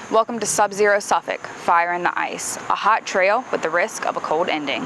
Welcome to Subzero Suffolk, Fire in the Ice, a hot trail with the risk of a cold ending.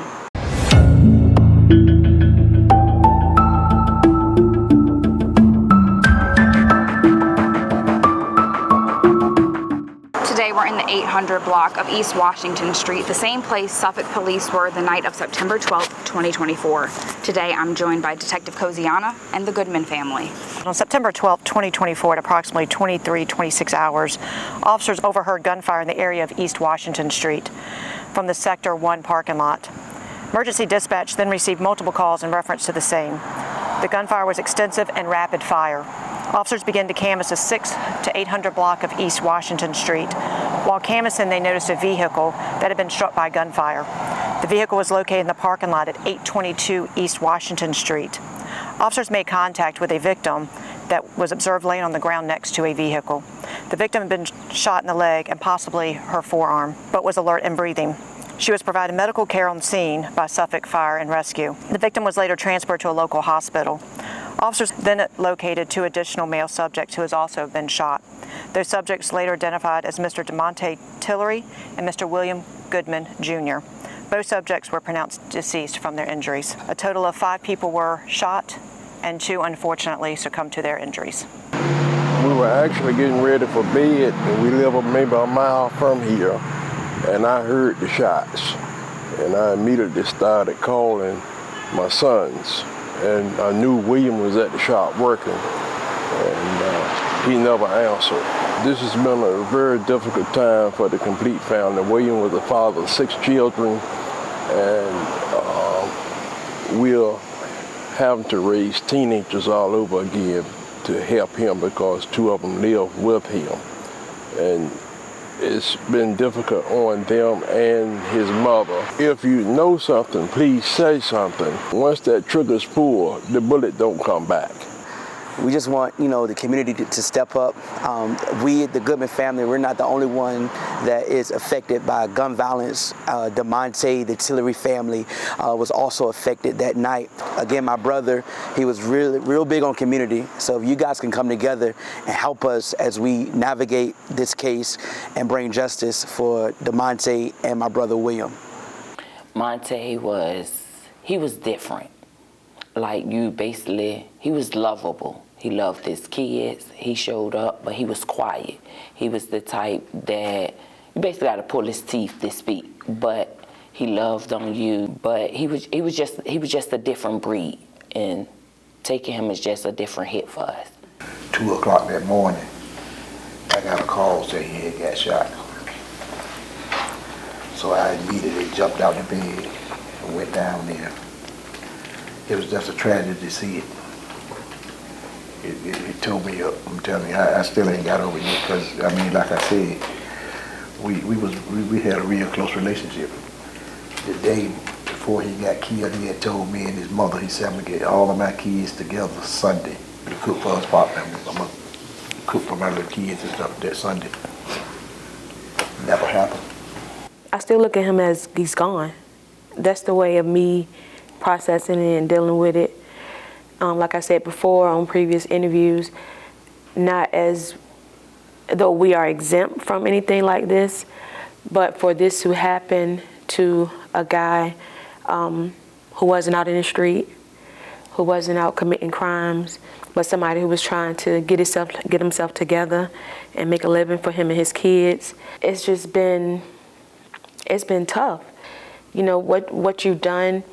Today we're in the 800 block of East Washington Street, the same place Suffolk police were the night of September 12th, 2024. Today I'm joined by Detective Coziana and the Goodman family. On September 12, 2024, at approximately 23:26 hours, officers overheard gunfire in the area of East Washington Street from the Sector 1 parking lot. Emergency dispatch then received multiple calls in reference to the same. The gunfire was extensive and rapid fire. Officers began to canvass the 600 to 800 block of East Washington Street. While canvassing, they noticed a vehicle that had been struck by gunfire. The vehicle was located in the parking lot at 822 East Washington Street. Officers made contact with a victim that was observed laying on the ground next to a vehicle. The victim had been shot in the leg and possibly her forearm, but was alert and breathing. She was provided medical care on scene by Suffolk Fire and Rescue. The victim was later transferred to a local hospital. Officers then located two additional male subjects who has also been shot. Those subjects later identified as Mr. Demonte Tillery and Mr. William Goodman, Jr. Both subjects were pronounced deceased from their injuries. A total of 5 people were shot and 2 unfortunately succumbed to their injuries. We were actually getting ready for bed, and we live maybe a mile from here, and I heard the shots, and I immediately started calling my sons, and I knew William was at the shop working, and he never answered. This has been a very difficult time for the complete family. William was the father of 6 children, and we're having to raise teenagers all over again to help him because 2 of them live with him. And it's been difficult on them and his mother. If you know something, please say something. Once that trigger's pulled, the bullet don't come back. We just want, the community to step up. We, the Goodman family, we're not the only one that is affected by gun violence. Demonte, the Tillery family, was also affected that night. Again, my brother, he was real big on community. So if you guys can come together and help us as we navigate this case and bring justice for Demonte and my brother William. Monte was different. Like he was lovable. He loved his kids. He showed up, but he was quiet. He was the type that you basically got to pull his teeth to speak. But he loved on you. But he was just a different breed, and taking him is just a different hit for us. 2 o'clock that morning, I got a call saying he had got shot. So I immediately jumped out of bed and went down there. It was just a tragedy to see it. It tore me up. I'm telling you, I still ain't got over it because, like I said, we had a real close relationship. The day before he got killed, he had told me and his mother, he said, I'm gonna get all of my kids together Sunday to cook for us partner. I'm gonna cook for my little kids and stuff that Sunday. Never happened. I still look at him as he's gone. That's the way of me processing it and dealing with it. Like I said before on previous interviews, not as though we are exempt from anything like this, but for this to happen to a guy who wasn't out in the street, who wasn't out committing crimes, but somebody who was trying to get himself together and make a living for him and his kids, it's been tough. What you've done,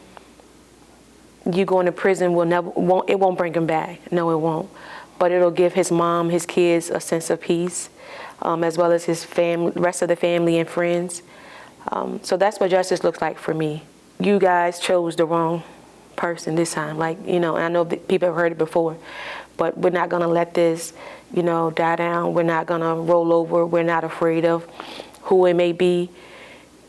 you going to prison won't bring him back. No, it won't. But it'll give his mom, his kids a sense of peace, as well as his family, rest of the family and friends. So that's what justice looks like for me. You guys chose the wrong person this time. And I know people have heard it before, but we're not gonna let this, die down. We're not gonna roll over. We're not afraid of who it may be.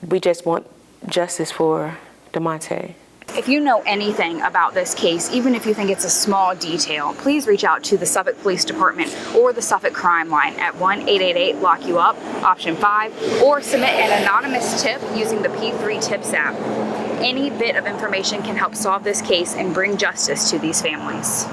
We just want justice for Demonte. If you know anything about this case, even if you think it's a small detail, please reach out to the Suffolk Police Department or the Suffolk Crime Line at 1-888-LOCK-YOU-UP, option 5, or submit an anonymous tip using the P3 Tips app. Any bit of information can help solve this case and bring justice to these families.